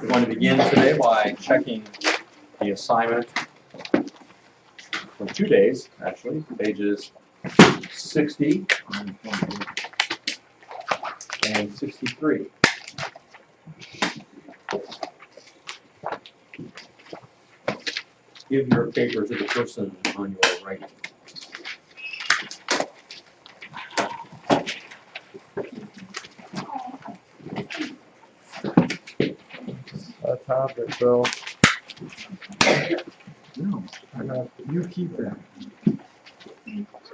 We're going to begin today by checking the assignment from 2 days, actually, pages 60 and 63. Give your paper to the person on your right. A tablet, Bill. No, you keep that.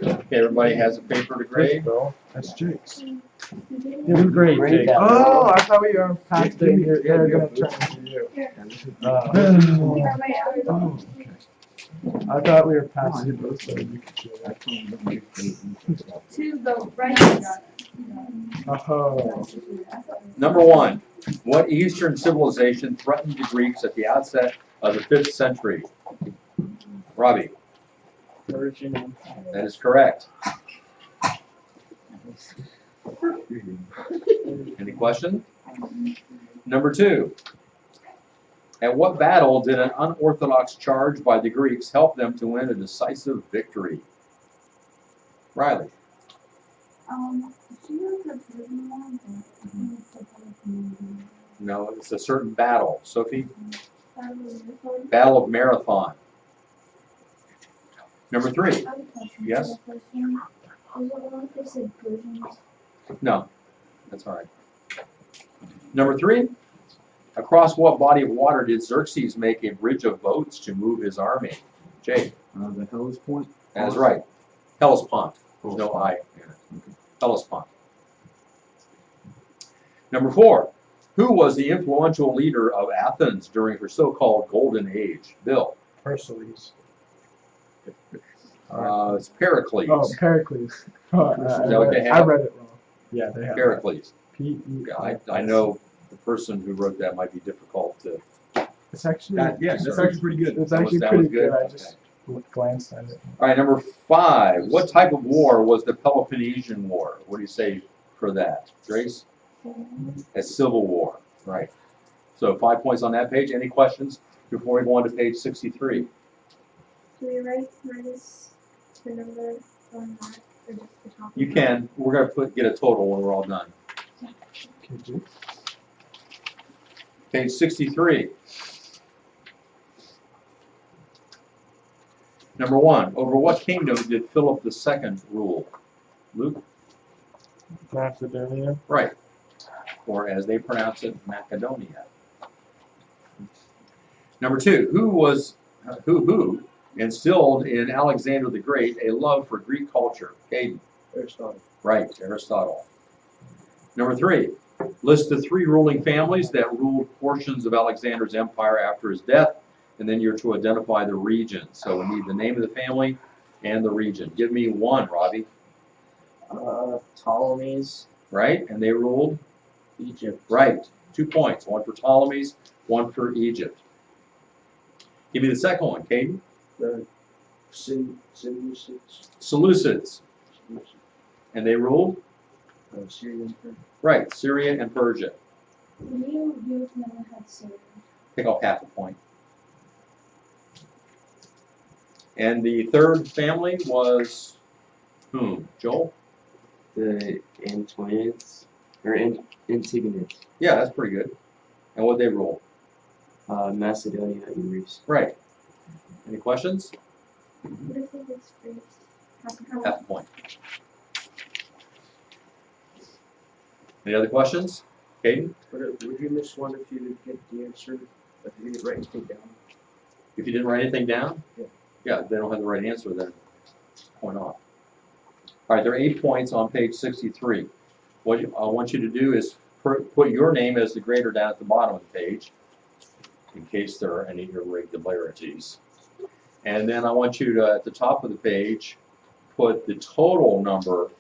Okay, everybody has a paper to grade? Bill. That's Jake's. Give him grade, Grade Jake. that. Oh, I thought we were past Give it. me- You're yeah, gonna yeah. turn to you. Oh, okay. I thought we were Oh, past I it. did both, so you could share that. To the right. Oh, Number one, what Eastern civilization threatened the Greeks at the outset of the 5th century? Robbie, Persian Empire. that is correct. Any question? Number two, at what battle did an unorthodox charge by the Greeks help them to win a decisive victory? Riley, no, it's a certain battle. Sophie, Battle of Marathon. Number three, yes? No, that's all right. Number three, across what body of water did Xerxes make a bridge of boats to move his army? Jake, The Hellespont? that is right. Hellespont. There's no I in it. Hellespont. Number four, who was the influential leader of Athens during her so-called golden age? Bill. Pericles. It's Pericles. Oh, Pericles. Oh, Is that what they I have? read it wrong. Yeah, they have. Pericles. P-E-R. I know the person who wrote that might be difficult to. It's actually. That's actually pretty good. It's That was- actually that was pretty good. I Okay. just glanced at it. All right, number five. What type of war was the Peloponnesian War? What do you say for that, Grace? A civil war, right. So 5 points on that page. Any questions before we go on to page 63? Do we write minus the number on that, or just the top? You can. We're going to get a total when we're all done. Okay, Jake. Page 63. Number one. Over what kingdom did Philip II rule? Luke? Macedonia. Right. Or as they pronounce it, Macedonia. Number two, who instilled in Alexander the Great a love for Greek culture? Caden. Aristotle. Right, Aristotle. Number three, list the 3 ruling families that ruled portions of Alexander's empire after his death, and then you're to identify the region. So we need the name of the family and the region. Give me one, Robbie. Ptolemies, Right, and they ruled? Egypt. Right, 2 points. One for Ptolemies, one for Egypt. Give me the second one, Caden. The Seleucids. Seleucids, and they ruled? Syrian. Right, Syria and Persia. You never had Syria. Pick off half a point. And the third family was whom? Joel? The Antonians, or Antigonids. Yeah, that's pretty good. And what they rule? Macedonia and Greece. Right. Any questions? What if it was Greece? Half a point. Any other questions? Caden? Would you miss one if you didn't get the answer, if you didn't write anything down? If you didn't write anything down? Yeah. Yeah, if they don't have the right answer, then point off. All right, there are 8 points on page 63. What I want you to do is put your name as the grader down at the bottom of the page, in case there are any irregularities. And then I want you to, at the top of the page, put the total number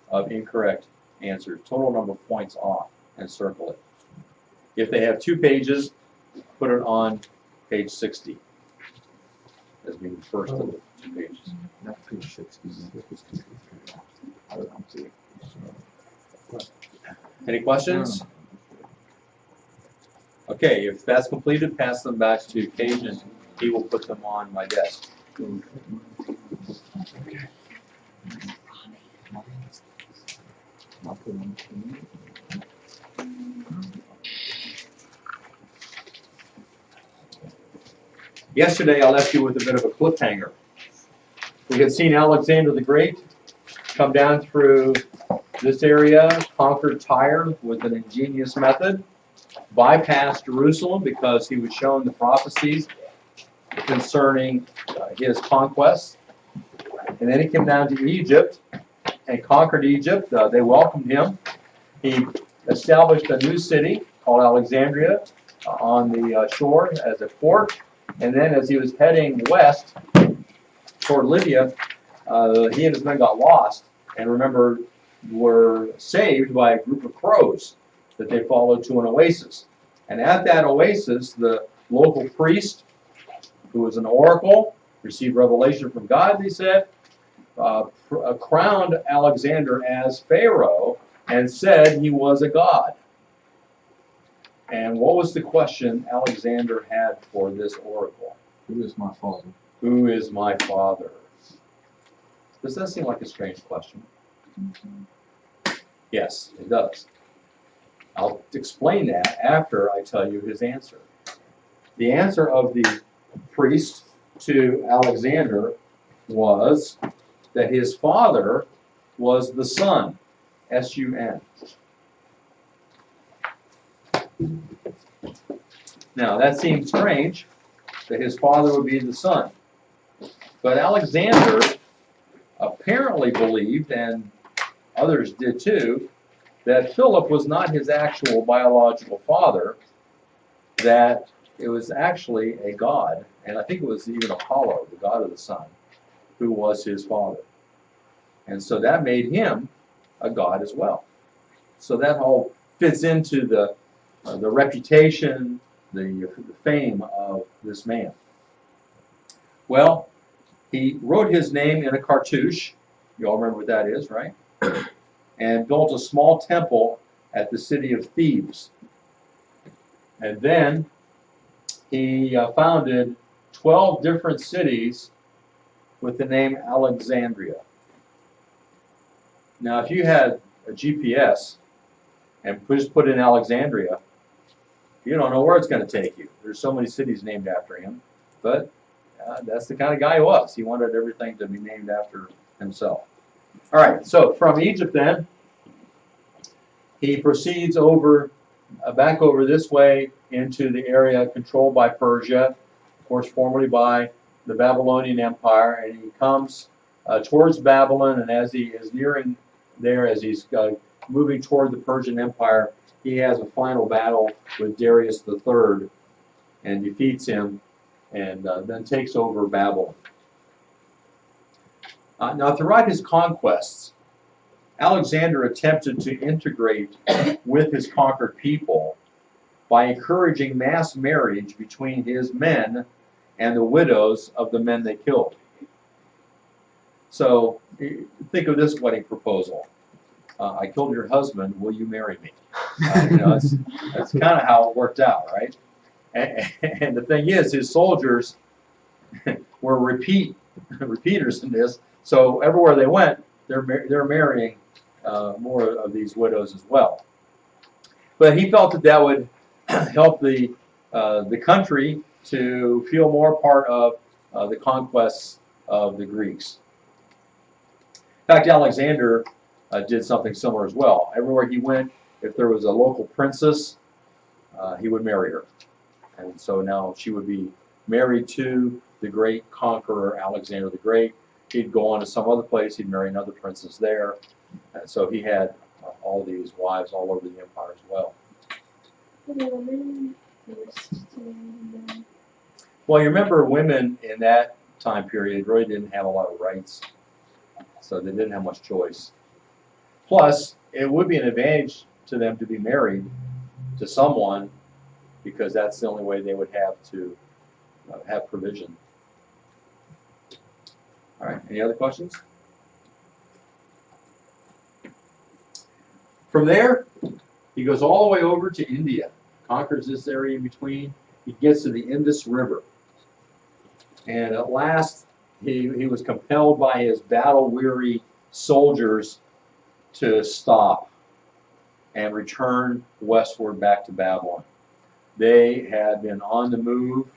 of incorrect answers, total number of points off, and circle it. If they have 2 pages, put it on page 60 as being the first of the 2 pages. Not page 60. Any questions? Okay, if that's completed, pass them back to Cage and he will put them on my desk. I'll put on the Yesterday, I left you with a bit of a cliffhanger. We had seen Alexander the Great come down through this area, conquered Tyre with an ingenious method, bypassed Jerusalem because he was shown the prophecies concerning his conquests. And then he came down to Egypt and conquered Egypt. They welcomed him. He established a new city called Alexandria on the shore as a port. And then as he was heading west toward Libya, he and his men got lost. And remember, were saved by a group of crows that they followed to an oasis. And at that oasis, the local priest, who was an oracle, received revelation from God, they said, crowned Alexander as Pharaoh and said he was a god. And what was the question Alexander had for this oracle? Who is my father? Who is my father? Does that seem like a strange question? Yes, it does. I'll explain that after I tell you his answer. The answer of the priest to Alexander was that his father was the sun, S-U-N. Now, that seems strange, that his father would be the sun. But Alexander apparently believed, and others did too, that Philip was not his actual biological father, that it was actually a god, and I think it was even Apollo, the god of the sun, who was his father. And so that made him a god as well. So that all fits into the reputation, the fame of this man. Well, he wrote his name in a cartouche. You all remember what that is, right? And built a small temple at the city of Thebes. And then he founded 12 different cities with the name Alexandria. Now, if you had a GPS and just put in Alexandria, you don't know where it's going to take you. There's so many cities named after him, but that's the kind of guy he was. He wanted everything to be named after himself. All right, so from Egypt then, he proceeds over, back over this way into the area controlled by Persia, of course formerly by the Babylonian Empire, and he comes towards Babylon, and as he is nearing there, as he's moving toward the Persian Empire, he has a final battle with Darius III and defeats him, and then takes over Babylon. Now, throughout his conquests, Alexander attempted to integrate with his conquered people by encouraging mass marriage between his men and the widows of the men they killed. So, think of this wedding proposal. I killed your husband, will you marry me? That's kind of how it worked out, right? And the thing is, his soldiers were repeaters in this, so everywhere they went, they're marrying more of these widows as well. But he felt that that would help the country to feel more part of the conquests of the Greeks. In fact, Alexander did something similar as well. Everywhere he went, if there was a local princess, he would marry her. And so now she would be married to the great conqueror Alexander the Great. He'd go on to some other place, he'd marry another princess there. And so he had all these wives all over the empire as well. Well, you remember women in that time period really didn't have a lot of rights, so they didn't have much choice. Plus, it would be an advantage to them to be married to someone, because that's the only way they would have to have provision. All right, any other questions? From there, he goes all the way over to India, conquers this area in between. He gets to the Indus River. And at last, he was compelled by his battle-weary soldiers to stop and return westward back to Babylon. They had been on the move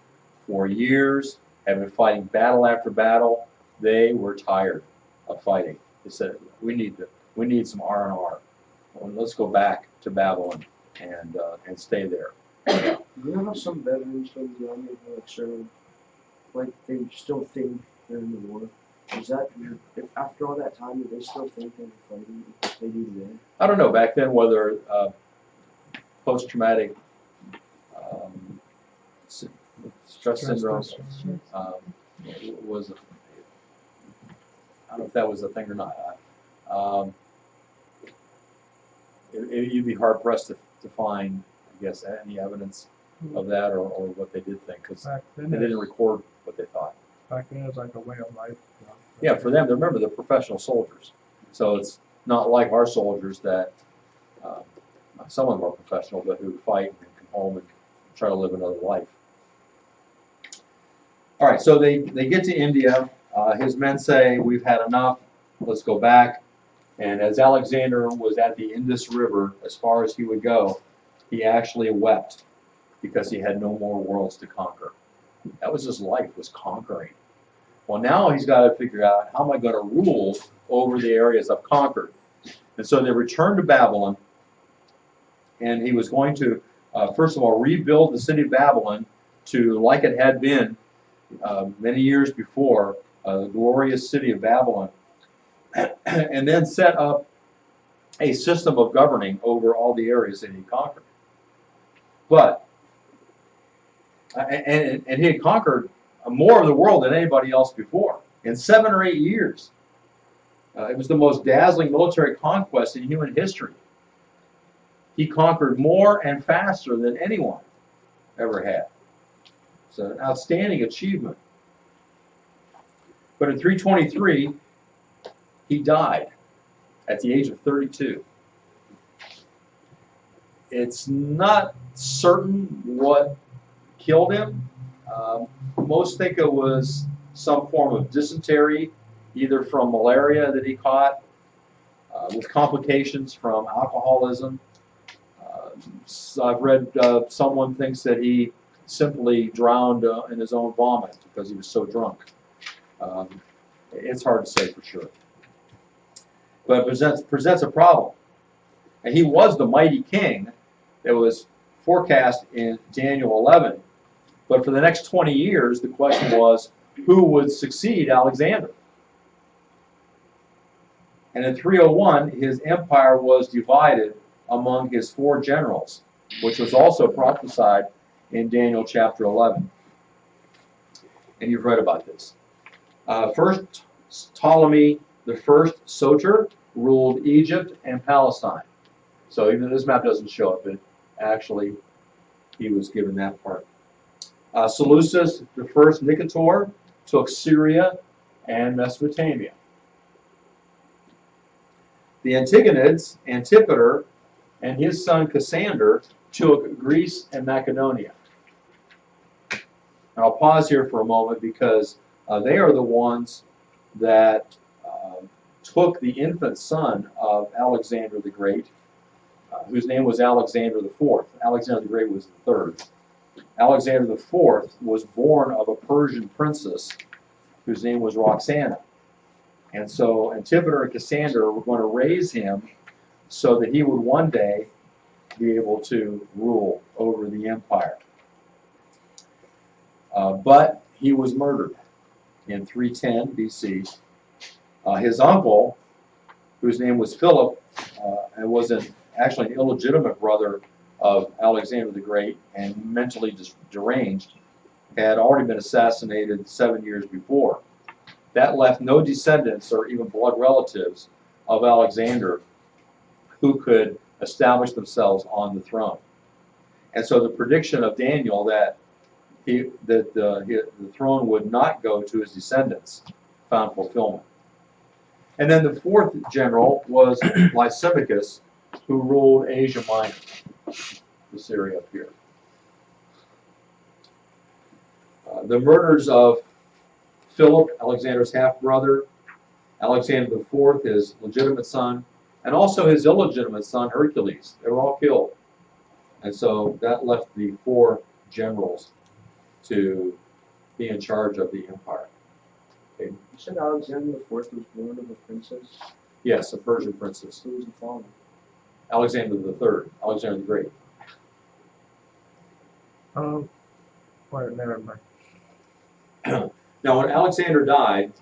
for years, had been fighting battle after battle. They were tired of fighting. They said, we need some R&R. Well, let's go back to Babylon and stay there. You know how some veterans from the army have like served, like they still think they're in the war? Is that, if after all that time, do they still think they're fighting like they do today? I don't know back then whether post-traumatic stress syndrome was, I don't know if that was a thing or not. You'd be hard pressed to find, I guess, any evidence of that or what they did think, because Back they then, didn't record what they thought. back then it was like a way of life. You know. Yeah, for them, remember, they're professional soldiers. So it's not like our soldiers that, some of them are professional, but who fight and come home and try to live another life. All right, so they get to India. His men say, we've had enough, let's go back. And as Alexander was at the Indus River, as far as he would go, he actually wept because he had no more worlds to conquer. That was his life, was conquering. Well, now he's got to figure out, how am I going to rule over the areas I've conquered? And so they returned to Babylon, and he was going to, first of all, rebuild the city of Babylon to like it had been many years before, the glorious city of Babylon, and then set up a system of governing over all the areas that he conquered. But, and he had conquered more of the world than anybody else before, in 7 or 8 years. It was the most dazzling military conquest in human history. He conquered more and faster than anyone ever had. It's an outstanding achievement. But in 323, he died at the age of 32. It's not certain what killed him. Most think it was some form of dysentery, either from malaria that he caught, with complications from alcoholism. I've read someone thinks that he simply drowned in his own vomit because he was so drunk. It's hard to say for sure. But it presents a problem. And he was the mighty king that was forecast in Daniel 11. But for the next 20 years, the question was, who would succeed Alexander? And in 301, his empire was divided among his 4 generals, which was also prophesied in Daniel chapter 11. And you've read about this. First, Ptolemy the First Soter ruled Egypt and Palestine. So even though this map doesn't show it, but actually he was given that part. Seleucus the First Nicator took Syria and Mesopotamia. The Antigonids, Antipater, and his son Cassander took Greece and Macedonia. And I'll pause here for a moment because they are the ones that took the infant son of Alexander the Great, whose name was Alexander the Fourth. Alexander the Great was the third. Alexander the Fourth was born of a Persian princess whose name was Roxana. And so Antipater and Cassander were going to raise him so that he would one day be able to rule over the empire. But he was murdered in 310 BC. His uncle, whose name was Philip, and was actually an illegitimate brother of Alexander the Great and mentally deranged, had already been assassinated 7 years before. That left no descendants or even blood relatives of Alexander who could establish themselves on the throne. And so the prediction of Daniel that the throne would not go to his descendants found fulfillment. And then the 4th general was Lysimachus, who ruled Asia Minor, this area up here. The murders of Philip, Alexander's half-brother, Alexander IV, his legitimate son, and also his illegitimate son, Hercules. They were all killed. And so that left the 4 generals to be in charge of the empire. Okay. You said Alexander IV was born of a princess. Yes, a Persian princess. Who was the father? Alexander III, Alexander the Great. Wait, never mind. Now, when Alexander died,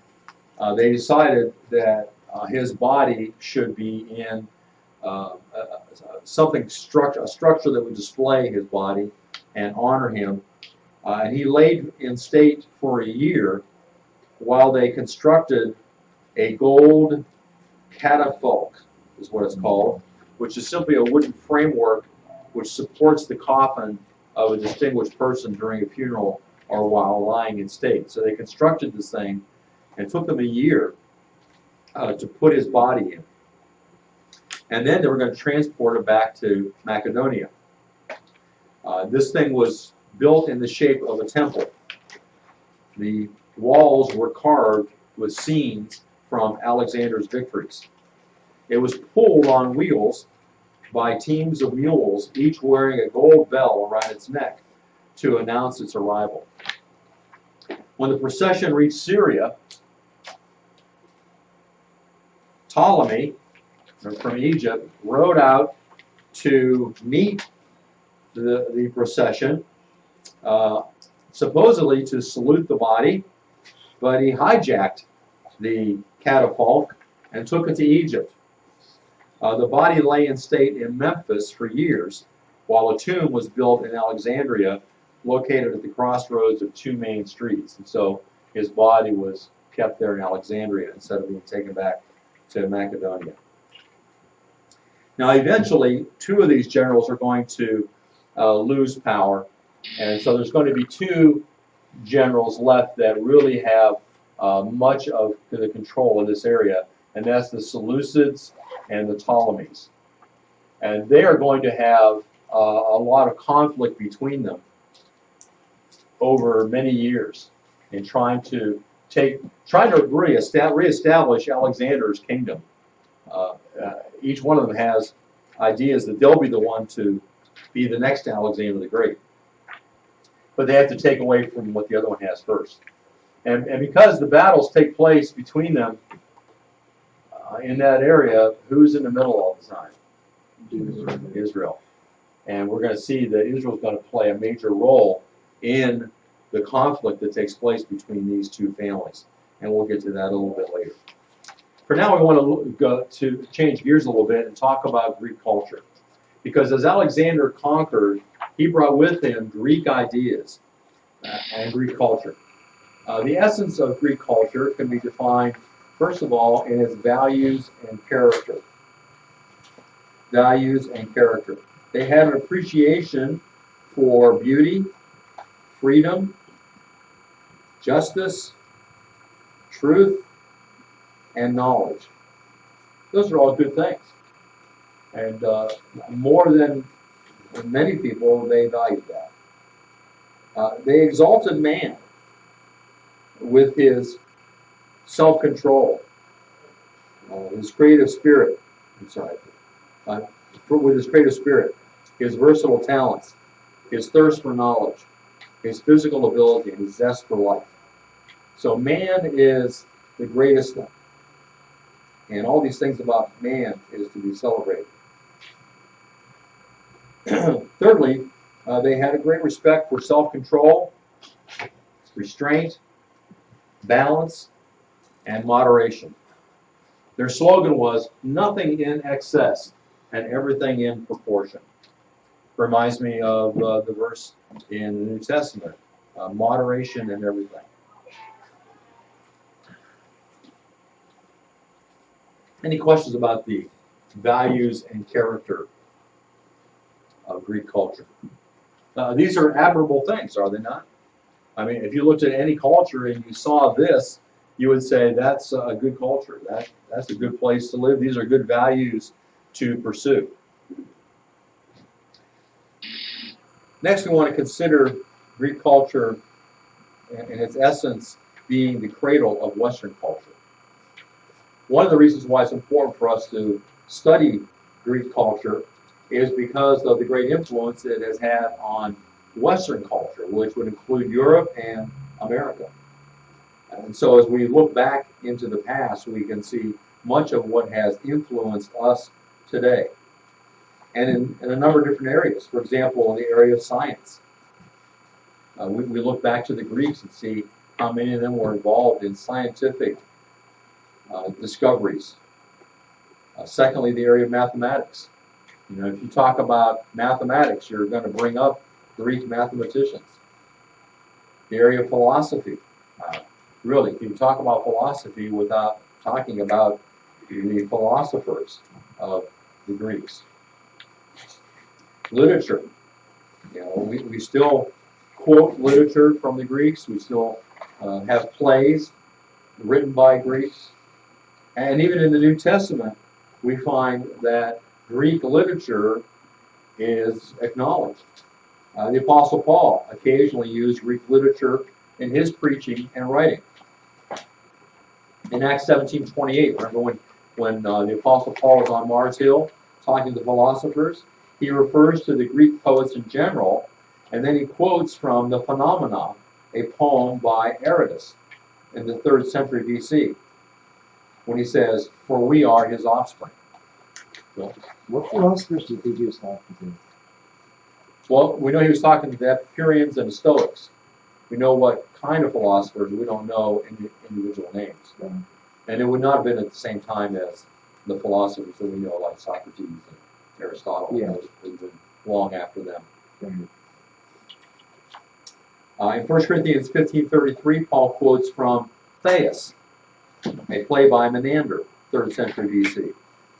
they decided that his body should be in a structure that would display his body and honor him. And he laid in state for a year while they constructed a gold catafalque, is what it's called, which is simply a wooden framework which supports the coffin of a distinguished person during a funeral or while lying in state. So they constructed this thing and took them a year to put his body in. And then they were going to transport it back to Macedonia. This thing was built in the shape of a temple. The walls were carved with scenes from Alexander's victories. It was pulled on wheels by teams of mules, each wearing a gold bell around its neck to announce its arrival. When the procession reached Syria, Ptolemy from Egypt rode out to meet the procession, supposedly to salute the body, but he hijacked the catafalque and took it to Egypt. The body lay in state in Memphis for years, while a tomb was built in Alexandria, located at the crossroads of 2 main streets. And so his body was kept there in Alexandria instead of being taken back to Macedonia. Now, eventually, 2 of these generals are going to lose power, and so there's going to be 2 generals left that really have much of the control of this area, and that's the Seleucids and the Ptolemies. And they are going to have a lot of conflict between them over many years in trying to reestablish Alexander's kingdom. Each one of them has ideas that they'll be the one to be the next Alexander the Great. But they have to take away from what the other one has first. And because the battles take place between them in that area, who's in the middle all the time? Israel. And we're going to see that Israel is going to play a major role in the conflict that takes place between these 2 families. And we'll get to that a little bit later. For now, we want to go to change gears a little bit and talk about Greek culture. Because as Alexander conquered, he brought with him Greek ideas and Greek culture. The essence of Greek culture can be defined, first of all, in its values and character. Values and character. They had an appreciation for beauty, freedom, justice, truth, and knowledge. Those are all good things. And more than many people, they valued that. They exalted man with his self-control, his creative spirit, with his creative spirit, his versatile talents, his thirst for knowledge, his physical ability, and his zest for life. So man is the greatest thing. And all these things about man is to be celebrated. Thirdly, they had a great respect for self-control, restraint, balance, and moderation. Their slogan was, nothing in excess and everything in proportion. Reminds me of the verse in the New Testament, moderation in everything. Any questions about the values and character of Greek culture? These are admirable things, are they not? I mean, if you looked at any culture and you saw this, you would say that's a good culture. That's a good place to live. These are good values to pursue. Next, we want to consider Greek culture in its essence being the cradle of Western culture. One of the reasons why it's important for us to study Greek culture is because of the great influence it has had on Western culture, which would include Europe and America. And so as we look back into the past, we can see much of what has influenced us today. And in a number of different areas. For example, in the area of science. We look back to the Greeks and see how many of them were involved in scientific discoveries. Secondly, the area of mathematics. You know, if you talk about mathematics, you're going to bring up Greek mathematicians. The area of philosophy. Really, if you talk about philosophy without talking about the philosophers of the Greeks. Literature. You know, we still quote literature from the Greeks. We still have plays written by Greeks. And even in the New Testament, we find that Greek literature is acknowledged. The Apostle Paul occasionally used Greek literature in his preaching and writing. In Acts 17:28, remember when the Apostle Paul was on Mars Hill talking to the philosophers, he refers to the Greek poets in general, and then he quotes from the Phenomena, a poem by Aratus in the 3rd century BC, when he says, "For we are his offspring." So, What philosophers do you think he was talking to? well, we know he was talking to the Epicureans and the Stoics. We know what kind of philosophers, we don't know individual names. Yeah. And it would not have been at the same time as the philosophers that we know, like Socrates and Aristotle. Yeah. Those would have been long after them. Right. In 1 Corinthians 15:33, Paul quotes from Thais, a play by Menander, 3rd century BC,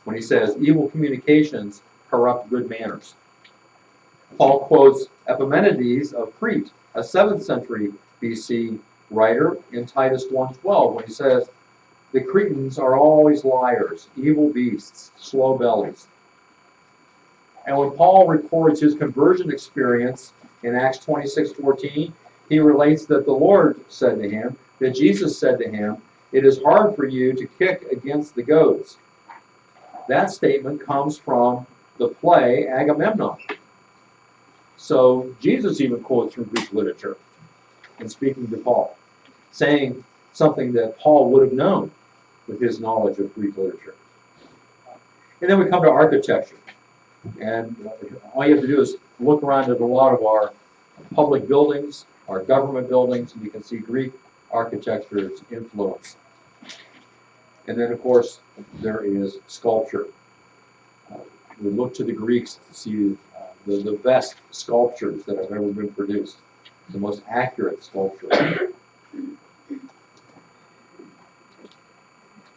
when he says, "Evil communications corrupt good manners." Paul quotes Epimenides of Crete, a 7th century BC writer, in Titus 1:12, when he says, "The Cretans are always liars, evil beasts, slow bellies." And when Paul records his conversion experience in Acts 26:14, he relates that the Lord said to him, that Jesus said to him, "It is hard for you to kick against the goads." That statement comes from the play Agamemnon. So Jesus even quotes from Greek literature in speaking to Paul, saying something that Paul would have known with his knowledge of Greek literature. And then we come to architecture. And all you have to do is look around at a lot of our public buildings, our government buildings, and you can see Greek architecture's influence. And then, of course, there is sculpture. We look to the Greeks to see the best sculptures that have ever been produced, the most accurate sculpture.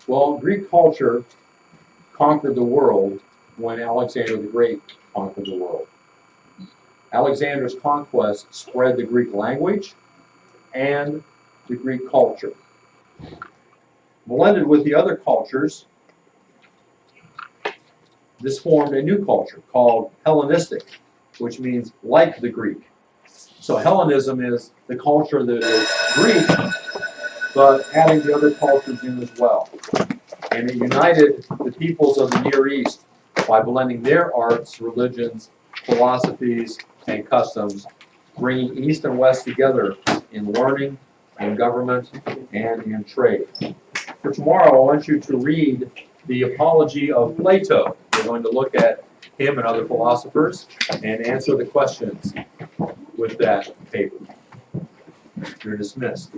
Well, Greek culture conquered the world when Alexander the Great conquered the world. Alexander's conquest spread the Greek language and the Greek culture. Blended with the other cultures, this formed a new culture called Hellenistic, which means like the Greek. So Hellenism is the culture that is Greek, but adding the other cultures in as well. And it united the peoples of the Near East by blending their arts, religions, philosophies, and customs, bringing East and West together in learning, in government, and in trade. For tomorrow, I want you to read the Apology of Plato. We're going to look at him and other philosophers and answer the questions with that paper. You're dismissed.